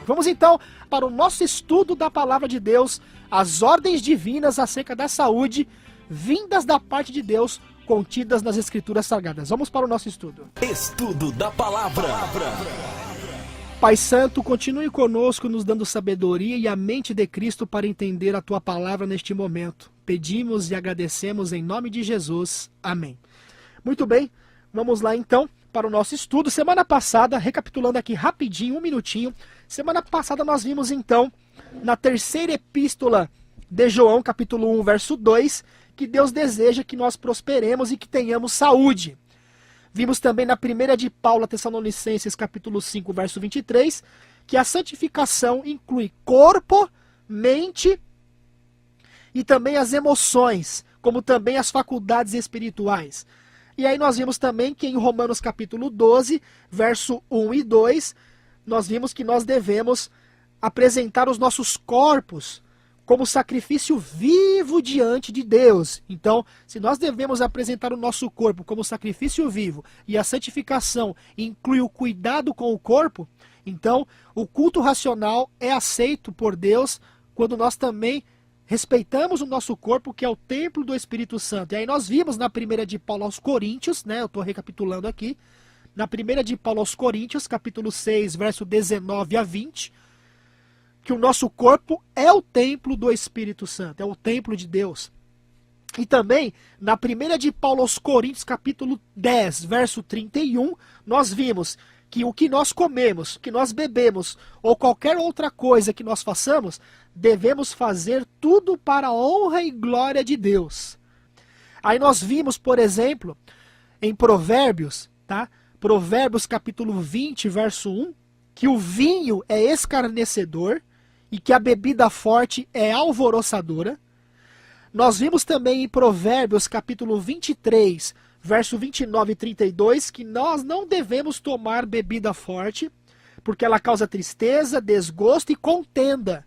Vamos então para o nosso estudo da Palavra de Deus, as ordens divinas acerca da saúde, vindas da parte de Deus, contidas nas Escrituras Sagradas. Vamos para o nosso estudo. Estudo da Palavra. Pai Santo, continue conosco, nos dando sabedoria e a mente de Cristo para entender a Tua Palavra neste momento. Pedimos e agradecemos em nome de Jesus. Amém. Muito bem, vamos lá então para o nosso estudo. Semana passada, recapitulando aqui rapidinho, um minutinho, semana passada nós vimos então, na terceira epístola de João, capítulo 1, verso 2, que Deus deseja que nós prosperemos e que tenhamos saúde. Vimos também na primeira de Paulo a Tessalonicenses, capítulo 5, verso 23, que a santificação inclui corpo, mente e também as emoções, como também as faculdades espirituais. E aí nós vimos também que em Romanos capítulo 12, verso 1 e 2, nós vimos que nós devemos apresentar os nossos corpos como sacrifício vivo diante de Deus. Então, se nós devemos apresentar o nosso corpo como sacrifício vivo e a santificação inclui o cuidado com o corpo, então o culto racional é aceito por Deus quando nós também respeitamos o nosso corpo, que é o templo do Espírito Santo. E aí nós vimos na primeira de Paulo aos Coríntios, né? Eu estou recapitulando aqui. Na primeira de Paulo aos Coríntios, capítulo 6, verso 19 a 20, que o nosso corpo é o templo do Espírito Santo, é o templo de Deus. E também, na primeira de Paulo aos Coríntios, capítulo 10, verso 31, nós vimos que o que nós comemos, que nós bebemos, ou qualquer outra coisa que nós façamos, devemos fazer tudo para a honra e glória de Deus. Aí nós vimos, por exemplo, em Provérbios, tá? Provérbios capítulo 20, verso 1, que o vinho é escarnecedor e que a bebida forte é alvoroçadora. Nós vimos também em Provérbios capítulo 23, verso 29 e 32, que nós não devemos tomar bebida forte, porque ela causa tristeza, desgosto e contenda.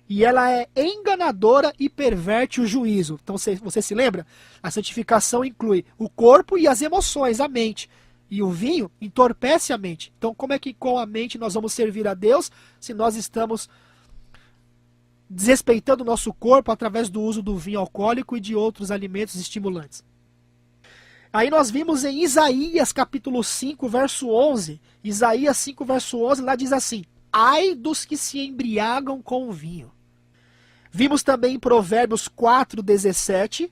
E ela é enganadora e perverte o juízo. Então você se lembra? A santificação inclui o corpo e as emoções, a mente. E o vinho entorpece a mente. Então como é que com a mente nós vamos servir a Deus se nós estamos desrespeitando o nosso corpo através do uso do vinho alcoólico e de outros alimentos estimulantes? Aí nós vimos em Isaías capítulo 5, verso 11. Isaías 5, verso 11, lá diz assim: ai dos que se embriagam com o vinho. Vimos também em Provérbios 4, 17,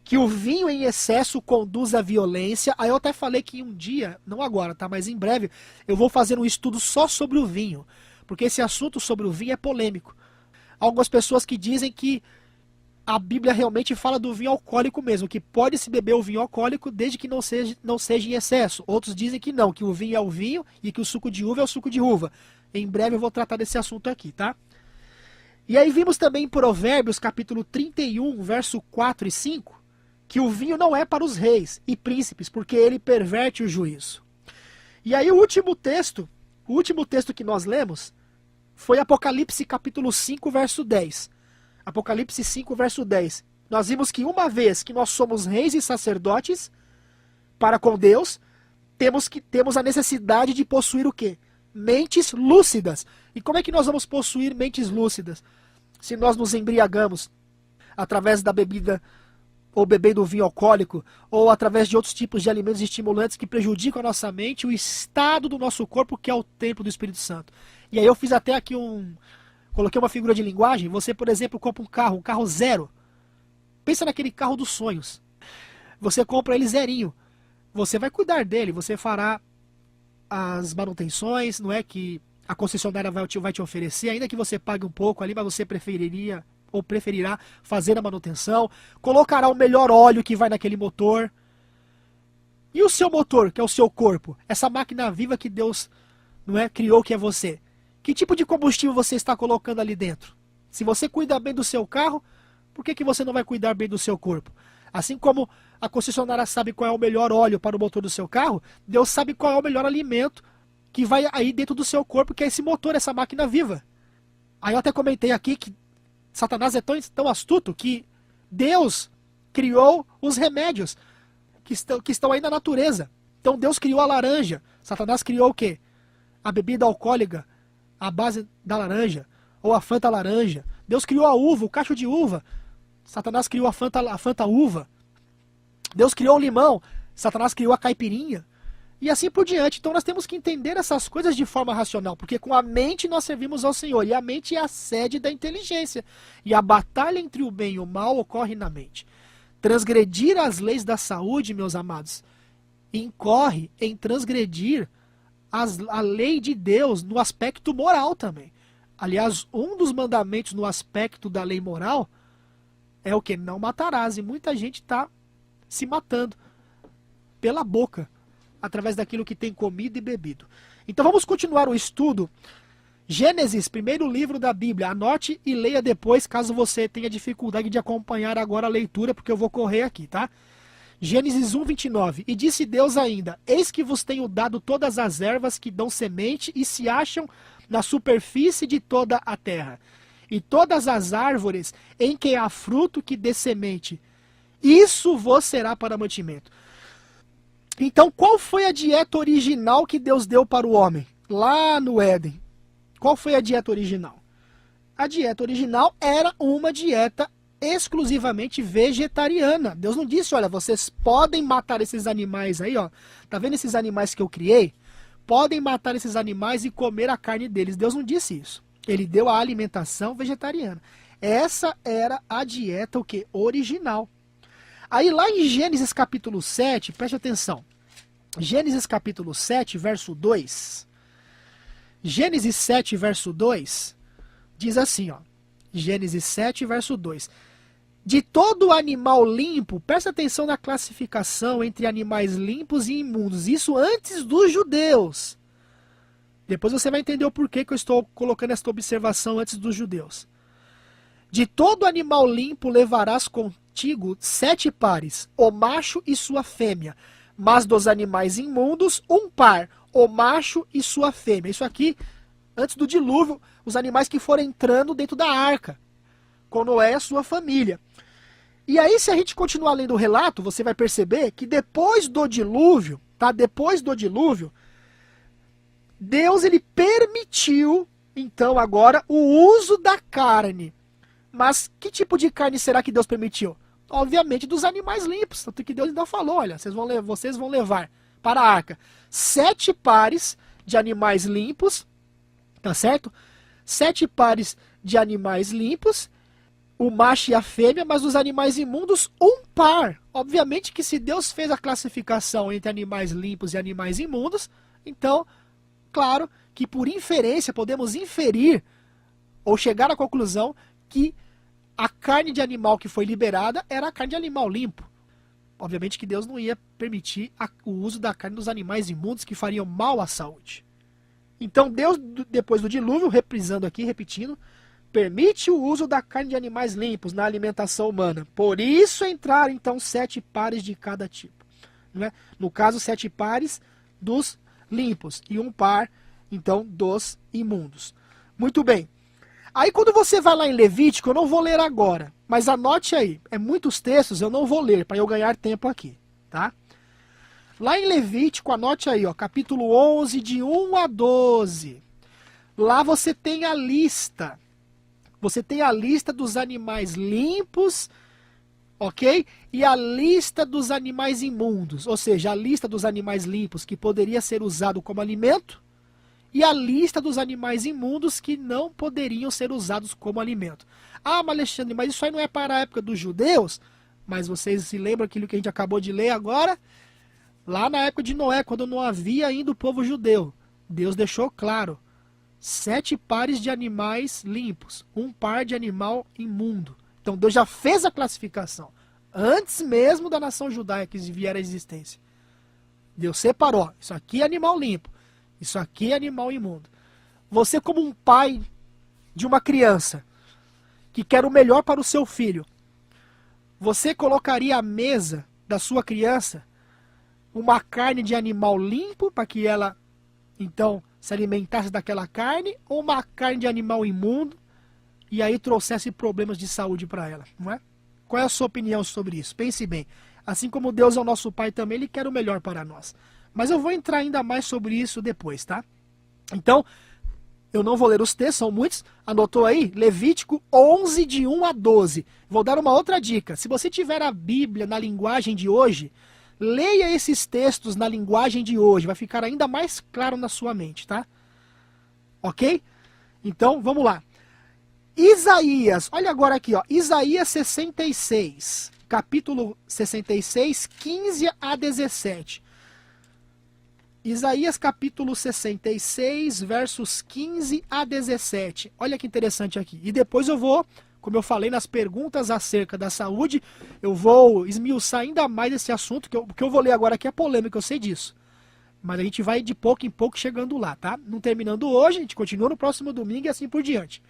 que o vinho em excesso conduz à violência. Aí eu até falei que um dia, não agora, tá, mas em breve, eu vou fazer um estudo só sobre o vinho, porque esse assunto sobre o vinho é polêmico. Há algumas pessoas que dizem que a Bíblia realmente fala do vinho alcoólico mesmo, que pode se beber o vinho alcoólico desde que não seja em excesso. Outros dizem que não, que o vinho é o vinho e que o suco de uva é o suco de uva. Em breve eu vou tratar desse assunto aqui, tá? E aí vimos também em Provérbios capítulo 31, verso 4 e 5, que o vinho não é para os reis e príncipes, porque ele perverte o juízo. E aí o último texto que nós lemos foi Apocalipse capítulo 5, verso 10. Apocalipse 5, verso 10. Nós vimos que uma vez que nós somos reis e sacerdotes para com Deus, temos a necessidade de possuir o quê? Mentes lúcidas. E como é que nós vamos possuir mentes lúcidas? Se nós nos embriagamos através da bebida ou bebendo vinho alcoólico, ou através de outros tipos de alimentos estimulantes que prejudicam a nossa mente, o estado do nosso corpo, que é o templo do Espírito Santo. E aí eu fiz até aqui coloquei uma figura de linguagem. Você, por exemplo, compra um carro zero. Pensa naquele carro dos sonhos. Você compra ele zerinho. Você vai cuidar dele, você fará as manutenções, não é, que a concessionária vai te oferecer, ainda que você pague um pouco ali, mas você preferirá fazer a manutenção, colocará o melhor óleo que vai naquele motor. E o seu motor, que é o seu corpo, essa máquina viva que Deus, não é, criou, que é você. Que tipo de combustível você está colocando ali dentro? Se você cuida bem do seu carro, por que você não vai cuidar bem do seu corpo? Assim como a concessionária sabe qual é o melhor óleo para o motor do seu carro, Deus sabe qual é o melhor alimento que vai aí dentro do seu corpo, que é esse motor, essa máquina viva. Aí eu até comentei aqui que Satanás é tão astuto que Deus criou os remédios que estão aí na natureza. Então Deus criou a laranja. Satanás criou o quê? A bebida alcoólica a base da laranja, ou a Fanta laranja. Deus criou a uva, o cacho de uva. Satanás criou a Fanta uva. Deus criou o limão, Satanás criou a caipirinha. E assim por diante. Então nós temos que entender essas coisas de forma racional, porque com a mente nós servimos ao Senhor, e a mente é a sede da inteligência. E a batalha entre o bem e o mal ocorre na mente. Transgredir as leis da saúde, meus amados, incorre em transgredir a lei de Deus no aspecto moral também. Aliás, um dos mandamentos no aspecto da lei moral é o que? Não matarás. E muita gente está se matando pela boca, através daquilo que tem comido e bebido. Então vamos continuar o estudo. Gênesis, primeiro livro da Bíblia. Anote e leia depois, caso você tenha dificuldade de acompanhar agora a leitura, porque eu vou correr aqui, tá? Gênesis 1, 29. E disse Deus ainda: eis que vos tenho dado todas as ervas que dão semente e se acham na superfície de toda a terra, e todas as árvores em que há fruto que dê semente. Isso vos será para mantimento. Então, qual foi a dieta original que Deus deu para o homem? Lá no Éden. Qual foi a dieta original? A dieta original era uma dieta exclusivamente vegetariana. Deus não disse, olha, vocês podem matar esses animais aí, ó. Tá vendo esses animais que eu criei? Podem matar esses animais e comer a carne deles. Deus não disse isso. Ele deu a alimentação vegetariana. Essa era a dieta, o quê? Original. Aí lá em Gênesis capítulo 7, preste atenção. Gênesis capítulo 7, verso 2. Gênesis 7, verso 2, diz assim, ó. Gênesis 7, verso 2. De todo animal limpo, presta atenção na classificação entre animais limpos e imundos. Isso antes dos judeus. Depois você vai entender o porquê que eu estou colocando esta observação antes dos judeus. De todo animal limpo levarás contigo 7 pares, o macho e sua fêmea. Mas dos animais imundos, 1 par, o macho e sua fêmea. Isso aqui, antes do dilúvio, os animais que foram entrando dentro da arca, com Noé e a sua família. E aí, se a gente continuar lendo o relato, você vai perceber que depois do dilúvio, tá? Depois do dilúvio, Deus ele permitiu, então, agora, o uso da carne. Mas que tipo de carne será que Deus permitiu? Obviamente dos animais limpos. Tanto que Deus ainda falou, olha, vocês vão levar para a arca 7 pares de animais limpos, tá certo? 7 pares de animais limpos, o macho e a fêmea, mas dos animais imundos, 1 par. Obviamente que se Deus fez a classificação entre animais limpos e animais imundos, então, claro que por inferência podemos inferir ou chegar à conclusão que a carne de animal que foi liberada era a carne de animal limpo. Obviamente que Deus não ia permitir o uso da carne dos animais imundos que fariam mal à saúde. Então Deus, depois do dilúvio, reprisando aqui, repetindo, permite o uso da carne de animais limpos na alimentação humana. Por isso entraram então 7 pares de cada tipo. Não é? No caso, 7 pares dos limpos e 1 par, então, dos imundos. Muito bem. Aí quando você vai lá em Levítico, eu não vou ler agora, mas anote aí, é muitos textos, eu não vou ler, para eu ganhar tempo aqui, tá? Lá em Levítico, anote aí, ó, capítulo 11, de 1 a 12. Lá você tem a lista. Você tem a lista dos animais limpos, ok? E a lista dos animais imundos, ou seja, a lista dos animais limpos que poderia ser usado como alimento, e a lista dos animais imundos que não poderiam ser usados como alimento. Ah, mas Alexandre, mas isso aí não é para a época dos judeus? Mas vocês se lembram aquilo que a gente acabou de ler agora? Lá na época de Noé, quando não havia ainda o povo judeu, Deus deixou claro, 7 pares de animais limpos, 1 par de animal imundo. Então Deus já fez a classificação, antes mesmo da nação judaica que vier à existência. Deus separou, isso aqui é animal limpo. Isso aqui é animal imundo. Você, como um pai de uma criança que quer o melhor para o seu filho, você colocaria à mesa da sua criança uma carne de animal limpo para que ela, então, se alimentasse daquela carne, ou uma carne de animal imundo e aí trouxesse problemas de saúde para ela, não é? Qual é a sua opinião sobre isso? Pense bem. Assim como Deus é o nosso Pai também, Ele quer o melhor para nós. Mas eu vou entrar ainda mais sobre isso depois, tá? Então, Eu não vou ler os textos, são muitos. Anotou aí? Levítico 11, de 1 a 12. Vou dar uma outra dica. Se você tiver a Bíblia na linguagem de hoje, leia esses textos na linguagem de hoje. Vai ficar ainda mais claro na sua mente, tá? Ok? Então, vamos lá. Isaías, olha agora aqui, ó. Isaías 66, capítulo 66, 15 a 17. Isaías capítulo 66, versos 15 a 17. Olha que interessante aqui. E depois eu vou, como eu falei nas perguntas acerca da saúde, eu vou esmiuçar ainda mais esse assunto, que o que eu vou ler agora aqui é polêmico, eu sei disso. Mas a gente vai de pouco em pouco chegando lá, tá? Não terminando hoje, a gente continua no próximo domingo e assim por diante.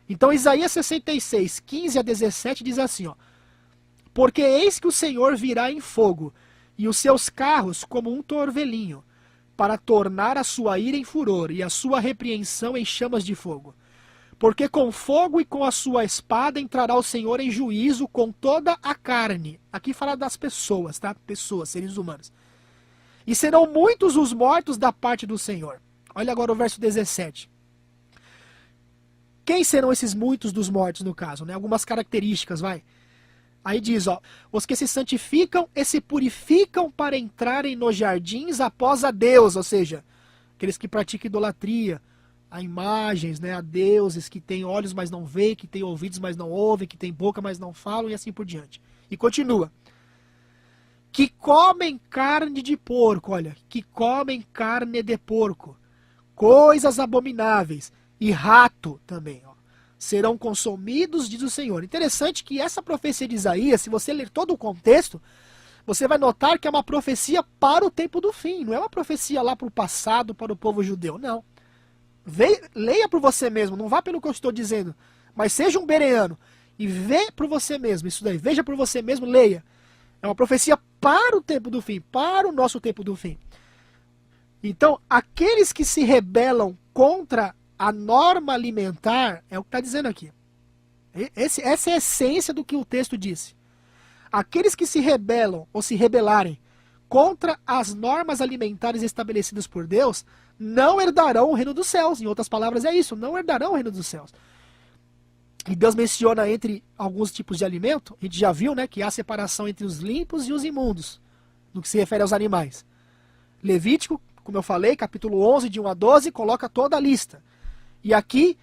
Então Isaías 66, 15 a 17 diz assim, ó. Porque eis que o Senhor virá em fogo, e os seus carros como um torvelinho, para tornar a sua ira em furor e a sua repreensão em chamas de fogo. Porque com fogo e com a sua espada entrará o Senhor em juízo com toda a carne. Aqui fala das pessoas, tá? Pessoas, seres humanos. E serão muitos os mortos da parte do Senhor. Olha agora o verso 17. Quem serão esses muitos dos mortos, no caso, né? Algumas características, vai. Aí diz, ó, os que se santificam e se purificam para entrarem nos jardins após a Deus, ou seja, aqueles que praticam idolatria, a imagens, né, a deuses, que têm olhos mas não veem, que têm ouvidos mas não ouvem, que têm boca mas não falam e assim por diante. E continua. Que comem carne de porco, olha, que comem carne de porco, coisas abomináveis, e rato também, ó. Serão consumidos, diz o Senhor. Interessante que essa profecia de Isaías, se você ler todo o contexto, você vai notar que é uma profecia para o tempo do fim. Não é uma profecia lá para o passado, para o povo judeu, não. Leia por você mesmo, não vá pelo que eu estou dizendo. Mas seja um bereano e vê por você mesmo isso daí. Veja por você mesmo, leia. É uma profecia para o tempo do fim, para o nosso tempo do fim. Então, aqueles que se rebelam contra a norma alimentar, é o que está dizendo aqui. Essa é a essência do que o texto disse. Aqueles que se rebelam ou se rebelarem contra as normas alimentares estabelecidas por Deus, não herdarão o reino dos céus. Em outras palavras é isso, não herdarão o reino dos céus. E Deus menciona entre alguns tipos de alimento, a gente já viu, né, que há separação entre os limpos e os imundos, no que se refere aos animais. Levítico, como eu falei, capítulo 11, de 1 a 12, coloca toda a lista. E aqui,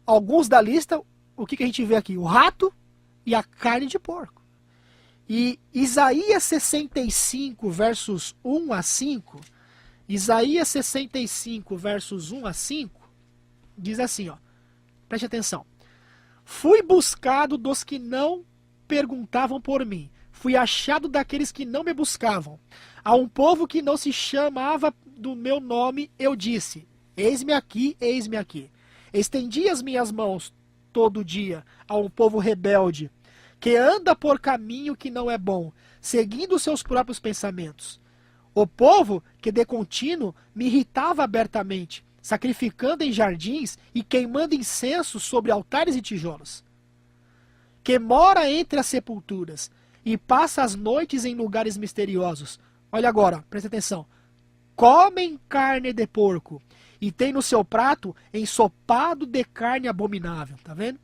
alguns da lista, o que a gente vê aqui? O rato e a carne de porco. E Isaías 65, versos 1 a 5, Isaías 65, versos 1 a 5, diz assim, ó, preste atenção. Fui buscado dos que não perguntavam por mim, fui achado daqueles que não me buscavam. A um povo que não se chamava do meu nome, eu disse, eis-me aqui, eis-me aqui. Estendi as minhas mãos todo dia a um povo rebelde, que anda por caminho que não é bom, seguindo seus próprios pensamentos. O povo que de contínuo me irritava abertamente, sacrificando em jardins e queimando incenso sobre altares e tijolos. Que mora entre as sepulturas e passa as noites em lugares misteriosos. Olha agora, presta atenção. Comem carne de porco e tem no seu prato ensopado de carne abominável. Tá vendo?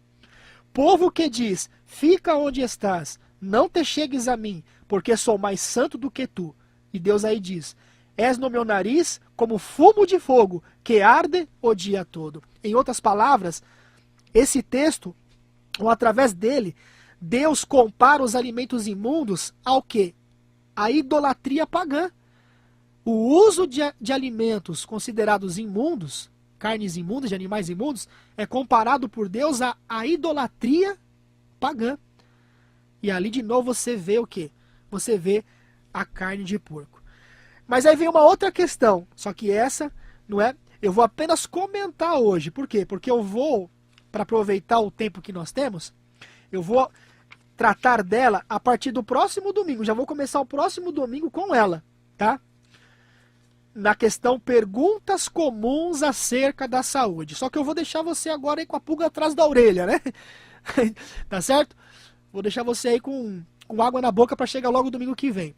Povo que diz, fica onde estás, não te chegues a mim, porque sou mais santo do que tu. E Deus aí diz, és no meu nariz como fumo de fogo, que arde o dia todo. Em outras palavras, esse texto, ou através dele, Deus compara os alimentos imundos ao quê? A idolatria pagã. O uso de alimentos considerados imundos, carnes imundas, de animais imundos, é comparado por Deus à idolatria pagã. E ali de novo você vê o quê? Você vê a carne de porco. Mas aí vem uma outra questão, só que essa não é, eu vou apenas comentar hoje. Por quê? Porque eu vou, para aproveitar o tempo que nós temos, eu vou tratar dela a partir do próximo domingo. Já vou começar o próximo domingo com ela, tá? Na questão perguntas comuns acerca da saúde. Só que eu vou deixar você agora aí com a pulga atrás da orelha, né? Tá certo? Vou deixar você aí com água na boca para chegar logo domingo que vem.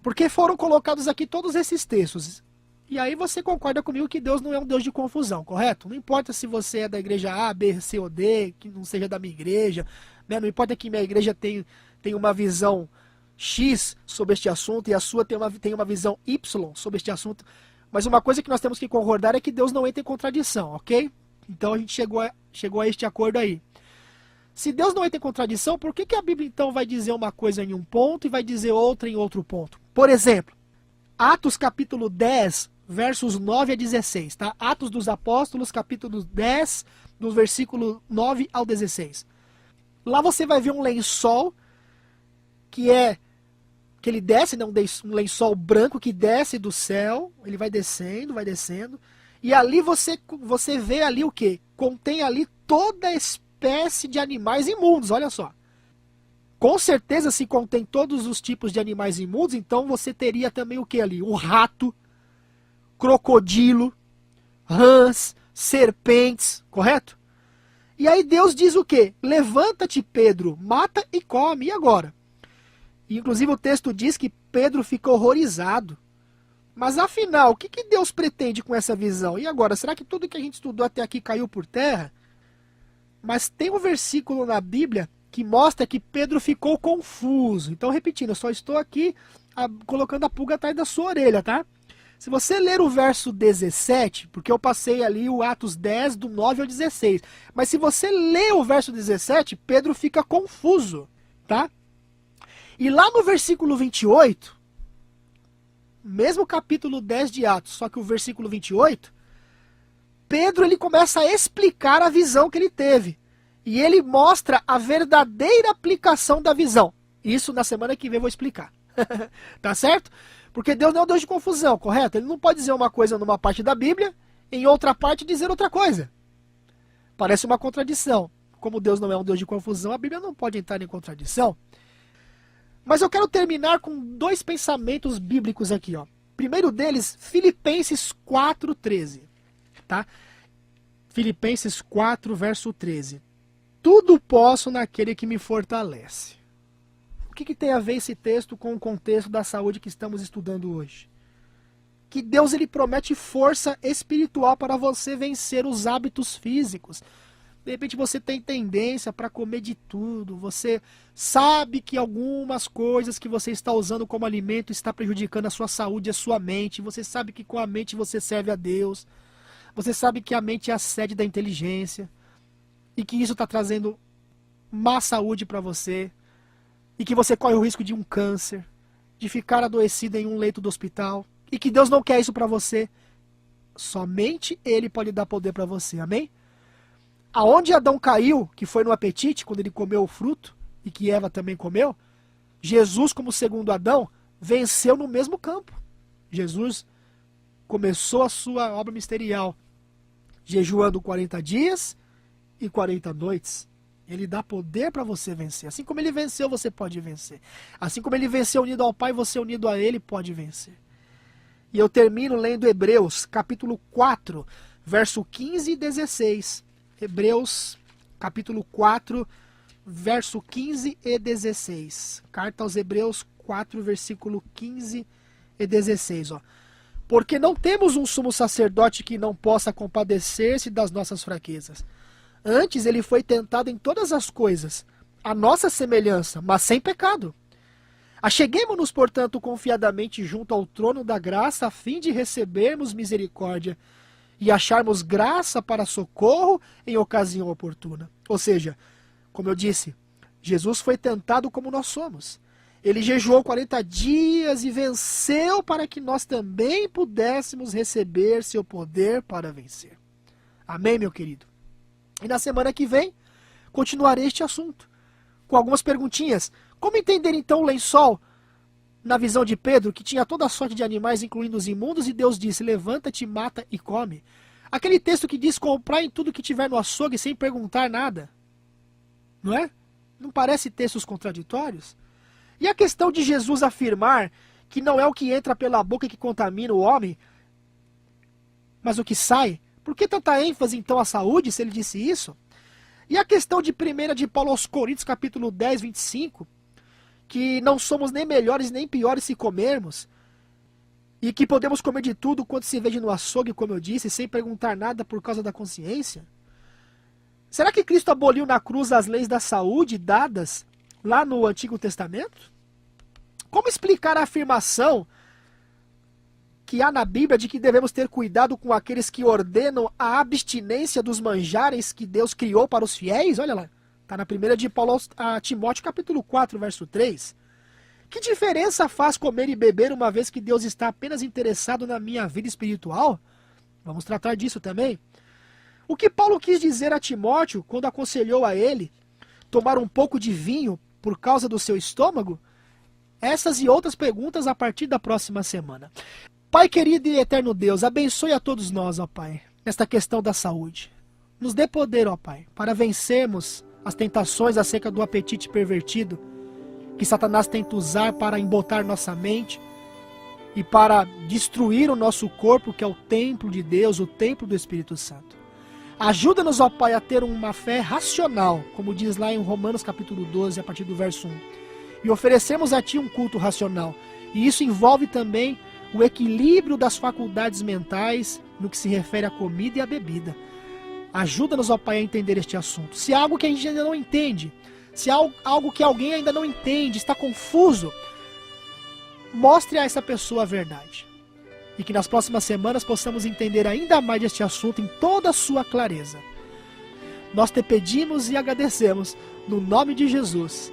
Porque foram colocados aqui todos esses textos. E aí você concorda comigo que Deus não é um Deus de confusão, correto? Não importa se você é da igreja A, B, C ou D, que não seja da minha igreja, né? Não importa que minha igreja tem uma visão X sobre este assunto e a sua tem uma visão Y sobre este assunto. Mas uma coisa que nós temos que concordar é que Deus não entra em contradição, ok? Então a gente chegou a este acordo aí. Se Deus não entra em contradição, por que a Bíblia então vai dizer uma coisa em um ponto e vai dizer outra em outro ponto? Por exemplo, Atos capítulo 10, versos 9 a 16, tá? Atos dos Apóstolos, capítulo 10, do versículo 9 ao 16. Lá você vai ver um lençol que ele desce, né? Um lençol branco que desce do céu, ele vai descendo, e ali você vê ali o quê? Contém ali toda a espécie de animais imundos, olha só. Com certeza, se contém todos os tipos de animais imundos, então você teria também o que ali? Um rato, crocodilo, rãs, serpentes, correto? E aí Deus diz o quê? Levanta-te, Pedro, mata e come. E agora? E, inclusive o texto diz que Pedro fica horrorizado. Mas afinal, o que Deus pretende com essa visão? E agora, será que tudo que a gente estudou até aqui caiu por terra? Mas tem um versículo na Bíblia que mostra que Pedro ficou confuso. Então, repetindo, eu só estou aqui colocando a pulga atrás da sua orelha, tá? Se você ler o verso 17, porque eu passei ali o Atos 10, do 9 ao 16. Mas se você ler o verso 17, Pedro fica confuso, tá? E lá no versículo 28, mesmo capítulo 10 de Atos, só que o versículo 28, Pedro ele começa a explicar a visão que ele teve. E ele mostra a verdadeira aplicação da visão. Isso na semana que vem eu vou explicar. Tá certo? Porque Deus não é um Deus de confusão, correto? Ele não pode dizer uma coisa numa parte da Bíblia, em outra parte dizer outra coisa. Parece uma contradição. Como Deus não é um Deus de confusão, a Bíblia não pode entrar em contradição. Mas eu quero terminar com dois pensamentos bíblicos aqui, ó. Primeiro deles, Filipenses 4:13, tá? Filipenses 4, verso 13. Tudo posso naquele que me fortalece. O que tem a ver esse texto com o contexto da saúde que estamos estudando hoje? Que Deus ele promete força espiritual para você vencer os hábitos físicos. De repente você tem tendência para comer de tudo, você sabe que algumas coisas que você está usando como alimento está prejudicando a sua saúde e a sua mente, você sabe que com a mente você serve a Deus, você sabe que a mente é a sede da inteligência, e que isso está trazendo má saúde para você, e que você corre o risco de um câncer, de ficar adoecido em um leito do hospital, e que Deus não quer isso para você. Somente Ele pode dar poder para você, amém? Aonde Adão caiu, que foi no apetite, quando ele comeu o fruto, e que Eva também comeu, Jesus, como segundo Adão, venceu no mesmo campo. Jesus começou a sua obra ministerial jejuando 40 dias e 40 noites. Ele dá poder para você vencer. Assim como ele venceu, você pode vencer. Assim como ele venceu unido ao Pai, você unido a ele pode vencer. E eu termino lendo Hebreus, capítulo 4, verso 15 e 16. Hebreus, capítulo 4, verso 15 e 16. Carta aos Hebreus 4, versículo 15 e 16. Ó. Porque não temos um sumo sacerdote que não possa compadecer-se das nossas fraquezas. Antes ele foi tentado em todas as coisas, a nossa semelhança, mas sem pecado. Acheguemo-nos, portanto, confiadamente junto ao trono da graça, a fim de recebermos misericórdia e acharmos graça para socorro em ocasião oportuna. Ou seja, como eu disse, Jesus foi tentado como nós somos. Ele jejuou 40 dias e venceu para que nós também pudéssemos receber seu poder para vencer. Amém, meu querido? E na semana que vem, continuarei este assunto, com algumas perguntinhas. Como entender então o lençol, na visão de Pedro, que tinha toda a sorte de animais, incluindo os imundos, e Deus disse, levanta-te, mata e come? Aquele texto que diz, comprai tudo que tiver no açougue sem perguntar nada. Não é? Não parece textos contraditórios? E a questão de Jesus afirmar que não é o que entra pela boca que contamina o homem, mas o que sai? Por que tanta ênfase, então, à saúde, se ele disse isso? E a questão de 1 de Paulo aos Coríntios, capítulo 10, 25, que não somos nem melhores nem piores se comermos. E que podemos comer de tudo quanto se veja no açougue, como eu disse, sem perguntar nada por causa da consciência? Será que Cristo aboliu na cruz as leis da saúde dadas lá no Antigo Testamento? Como explicar a afirmação que há na Bíblia de que devemos ter cuidado com aqueles que ordenam a abstinência dos manjares que Deus criou para os fiéis? Olha lá, está na primeira de Paulo a Timóteo, capítulo 4, verso 3. Que diferença faz comer e beber uma vez que Deus está apenas interessado na minha vida espiritual? Vamos tratar disso também. O que Paulo quis dizer a Timóteo quando aconselhou a ele tomar um pouco de vinho por causa do seu estômago? Essas e outras perguntas a partir da próxima semana. Pai querido e eterno Deus, abençoe a todos nós, ó Pai, nesta questão da saúde. Nos dê poder, ó Pai, para vencermos as tentações acerca do apetite pervertido que Satanás tenta usar para embotar nossa mente e para destruir o nosso corpo, que é o templo de Deus, o templo do Espírito Santo. Ajuda-nos, ó Pai, a ter uma fé racional, como diz lá em Romanos capítulo 12, a partir do verso 1. E oferecemos a Ti um culto racional. E isso envolve também o equilíbrio das faculdades mentais no que se refere à comida e à bebida. Ajuda-nos, ó Pai, a entender este assunto. Se há algo que a gente ainda não entende, se há algo que alguém ainda não entende, está confuso, mostre a essa pessoa a verdade. E que nas próximas semanas possamos entender ainda mais deste assunto em toda a sua clareza. Nós te pedimos e agradecemos, no nome de Jesus.